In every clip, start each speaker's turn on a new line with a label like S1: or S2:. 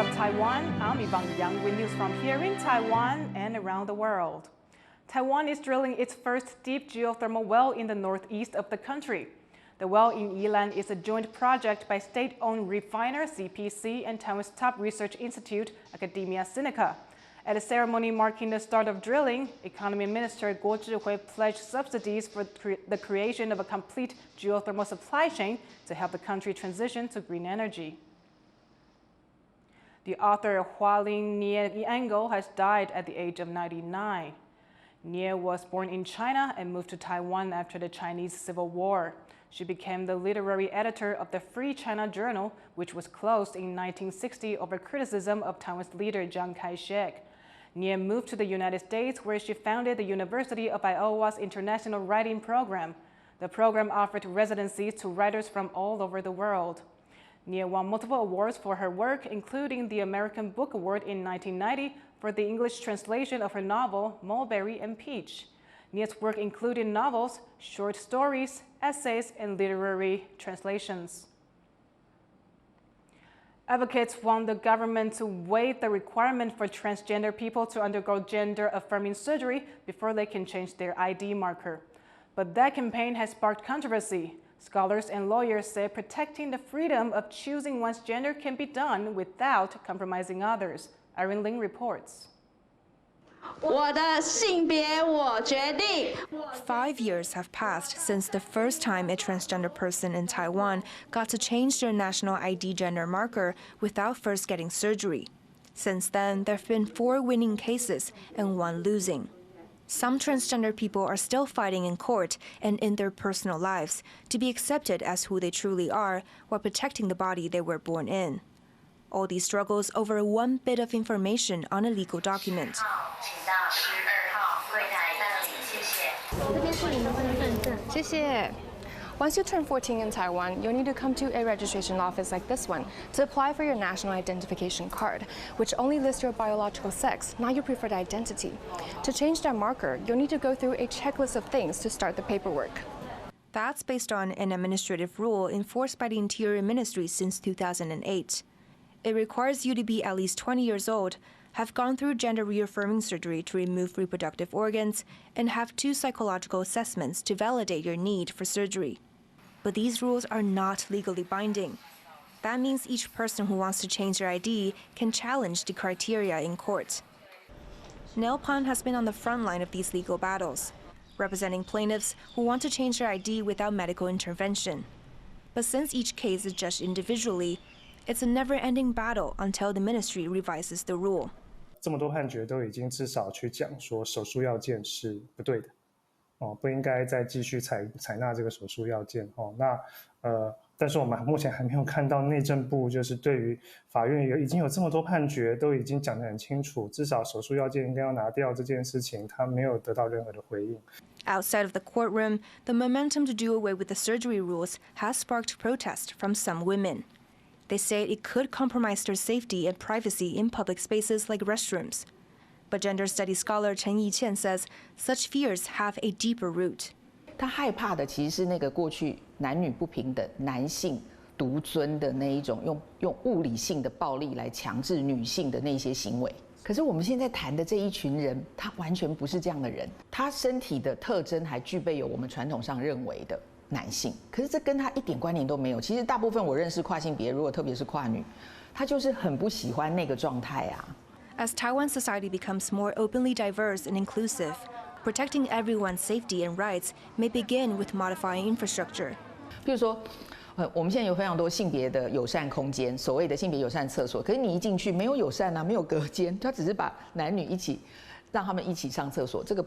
S1: of Taiwan, I'm Yvonne with news from here in Taiwan and around the world. Taiwan is drilling its first deep geothermal well in the northeast of the country. The well in Yilan is a joint project by state-owned refiner CPC and Taiwan's top research institute, Academia Sinica. At a ceremony marking the start of drilling, Economy Minister Guo Zhihui pledged subsidies for the creation of a complete geothermal supply chain to help the country transition to green energy. The author of Hualing, Nieh Engle has died at the age of 99. Nieh was born in China and moved to Taiwan after the Chinese Civil War. She became the literary editor of the Free China Journal, which was closed in 1960 over criticism of Taiwan's leader Chiang Kai-shek. Nieh moved to the United States, where she founded the University of Iowa's International Writing Program. The program offered residencies to writers from all over the world. Nieh won multiple awards for her work, including the American Book Award in 1990 for the English translation of her novel, Mulberry and Peach. Nieh's work included novels, short stories, essays, and literary translations. Advocates want the government to waive the requirement for transgender people to undergo gender-affirming surgery before they can change their ID marker. But that campaign has sparked controversy. Scholars and lawyers say protecting the freedom of choosing one's gender can be done without compromising others. Irene Ling reports.
S2: 我的性别我决定.
S3: 5 years have passed since the first time a transgender person in Taiwan got to change their national ID gender marker without first getting surgery. Since then, there have been 4 winning cases and 1 losing. Some transgender people are still fighting in court and in their personal lives to be accepted as who they truly are while protecting the body they were born in. All these struggles over 1 bit of information on a legal document.
S4: Once you turn 14 in Taiwan, you'll need to come to a registration office like this one to apply for your national identification card, which only lists your biological sex, not your preferred identity. To change that marker, you'll need to go through a checklist of things to start the paperwork.
S3: That's based on an administrative rule enforced by the Interior Ministry since 2008. It requires you to be at least 20 years old, have gone through gender reaffirming surgery to remove reproductive organs, and have 2 psychological assessments to validate your need for surgery. But these rules are not legally binding. That means each person who wants to change their ID can challenge the criteria in court. Nailpon has been on the front line of these legal battles, representing plaintiffs who want to change their ID without medical intervention. But since each case is judged individually, it's a never-ending battle until the ministry revises the rule.
S5: 这么多判决都已经至少去讲说手术要件是不对的，不应该再继续采纳这个手术要件。但是我们目前还没有看到内政部就是对于法院已经有这么多判决都已经讲得很清楚，至少手术要件应该要拿掉这件事情，他没有得到任何的回应。
S3: Outside of the courtroom, the momentum to do away with the surgery rules has sparked protest from some women. They say it could compromise their safety and privacy in public spaces like restrooms. But gender studies scholar Chen Yiqian says such fears have a deeper root.
S6: 他害怕的其实是那个过去男女不平等、男性独尊的那一种用物理性的暴力来强制女性的那些行为。可是我们现在谈的这一群人，他完全不是这样的人，他身体的特征还具备有我们传统上认为的男性，可是这跟他一点关联都没有。其实大部分我认识跨性别，如果特别是跨女，他就是很不喜欢那个状态啊。
S3: As Taiwan society becomes more openly diverse and inclusive, protecting everyone's safety and rights may begin with modifying infrastructure.
S6: 比如说，我们现在有非常多性别的友善空间，所谓的性别友善厕所，可是你一进去没有友善啊，没有隔间，他只是把男女一起让他们一起上厕所，这个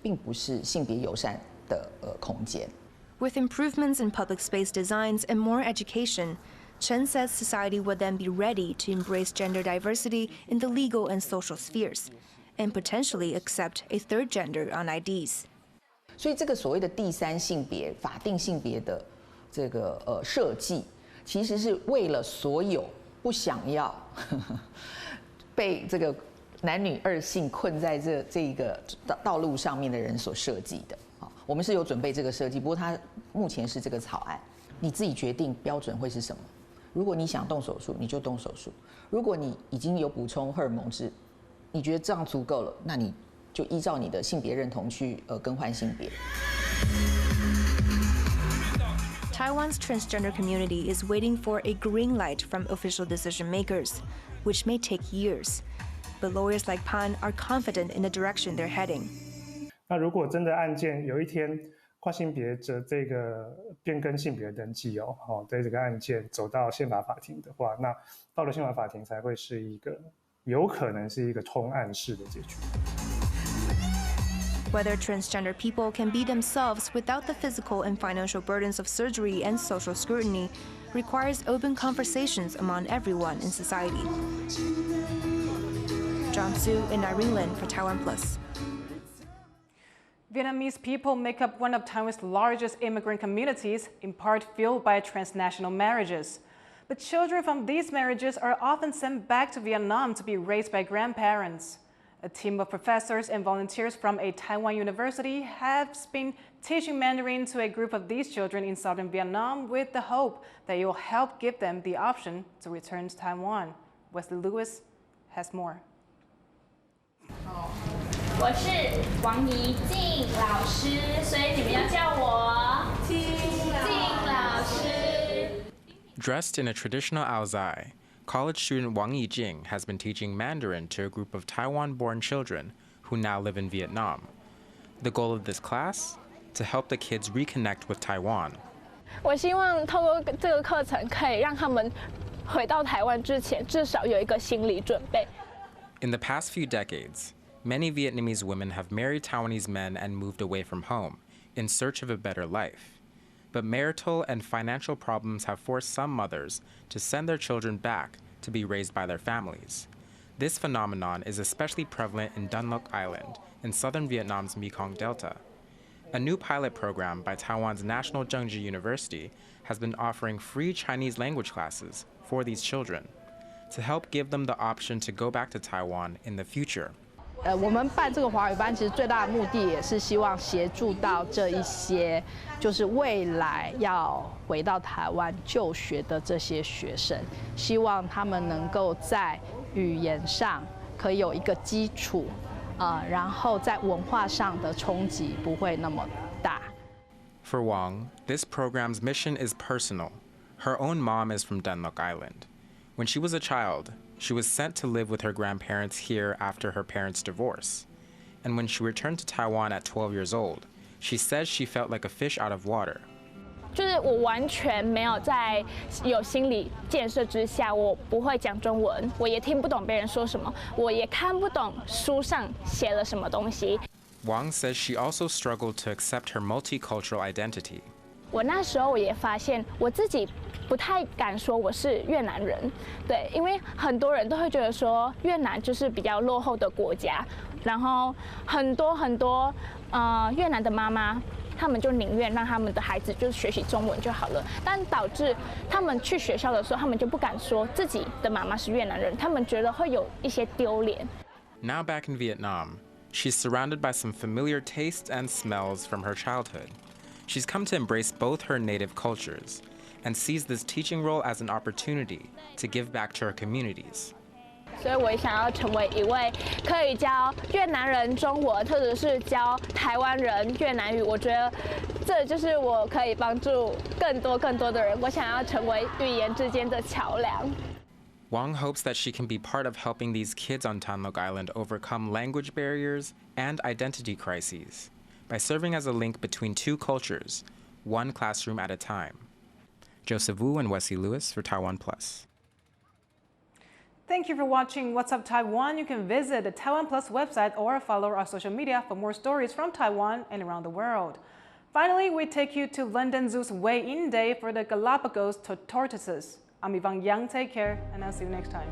S6: 并不是性别友善的空间。
S3: With improvements in public space designs and more education, Chen says society would then be ready to embrace gender diversity in the legal and social spheres, and potentially accept a 3rd gender on IDs.
S6: 所以这个所谓的第3性别、法定性别的这个设计，其实是为了所有不想要被这个男女2性困在这个道路上面的人所设计的。我们是有准备这个设计，不过它目前是这个草案，你自己决定标准会是什么。如果你想动手术，你就动手术；如果你已经有补充荷尔蒙质，你觉得这样足够了，那你就依照你的性别认同去更换性别。
S3: Taiwan's transgender community is waiting for a green light from official decision makers, which may take years. But lawyers like Pan are confident in the direction they're heading.
S5: 那如果真的案件有一天跨性别者这个变更性别登记对这个案件走到宪法法庭的话，那到了宪法法庭才会是一个有可能是一个通案式的解决。
S3: Whether transgender people can be themselves without the physical and financial burdens of surgery and social scrutiny requires open conversations among everyone in society. John Su and Irene Lin for TaiwanPlus.
S1: Vietnamese people make up one of Taiwan's largest immigrant communities, in part fueled by transnational marriages. But children from these marriages are often sent back to Vietnam to be raised by grandparents. A team of professors and volunteers from a Taiwan university has been teaching Mandarin to a group of these children in southern Vietnam with the hope that it will help give them the option to return to Taiwan. Wesley Lewis has more.
S7: 我是王怡静老师，所以你们要叫我静老师。
S8: Dressed in a traditional aozai, college student Wang Yijing has been teaching Mandarin to a group of Taiwan-born children who now live in Vietnam. The goal of this class? To help the kids reconnect with Taiwan.
S9: 我希望透过这个课程，可以让他们回到台湾之前，至少有一个心理准备。
S8: In the past few decades, many Vietnamese women have married Taiwanese men and moved away from home in search of a better life. But marital and financial problems have forced some mothers to send their children back to be raised by their families. This phenomenon is especially prevalent in Dun Loc Island in southern Vietnam's Mekong Delta. A new pilot program by Taiwan's National Zhengzhi University has been offering free Chinese language classes for these children to help give them the option to go back to Taiwan in the future.
S10: 我们办这个华语班，其实最大的目的也是希望协助到这一些，就是未来要回到台湾就学的这些学生，希望他们能够在语言上可以有一个基础，然后在文化上的冲击不会那么大。
S8: For Wang, this program's mission is personal. Her own mom is from Dun Loc Island. When she was a child, she was sent to live with her grandparents here after her parents' divorce. And when she returned to Taiwan at 12 years old, she says she felt like a fish out of water.
S9: 就是我完全没有在有心理建设之下，我不会讲中文，我也听不懂别人说什么，我也看不懂书上写了什么东西。
S8: Wang says she also struggled to accept her multicultural identity.
S9: 我那时候我也发现我自己不太敢说我是越南人，对，因为很多人都会觉得说越南就是比较落后的国家，然后很多越南的妈妈，他们就宁愿让他们的孩子就是学习中文就好了，但导致他们去学校的时候，他们就不敢说自己的妈妈是越南人，他们觉得会有一些丢脸。
S8: Now back in Vietnam, she's surrounded by some familiar tastes and smells from her childhood. She's come to embrace both her native cultures and sees this teaching role as an opportunity to give back to her communities.
S9: 所以我也想要成为一位可以教越南人中文，或者是教台湾人越南语。我觉得这就是我可以帮助更多的人。我想要成为语言之间的桥梁。
S8: Wang hopes that she can be part of helping these kids on Dun Loc Island overcome language barriers and identity crises by serving as a link between two cultures, one classroom at a time. Joseph Wu and Wesley Lewis for TaiwanPlus.
S1: Thank you for watching What's Up Taiwan. You can visit the TaiwanPlus website or follow our social media for more stories from Taiwan and around the world. Finally, we take you to London Zoo's weigh-in day for the Galapagos tortoises. I'm Yvonne Yang. Take care, and I'll see you next time.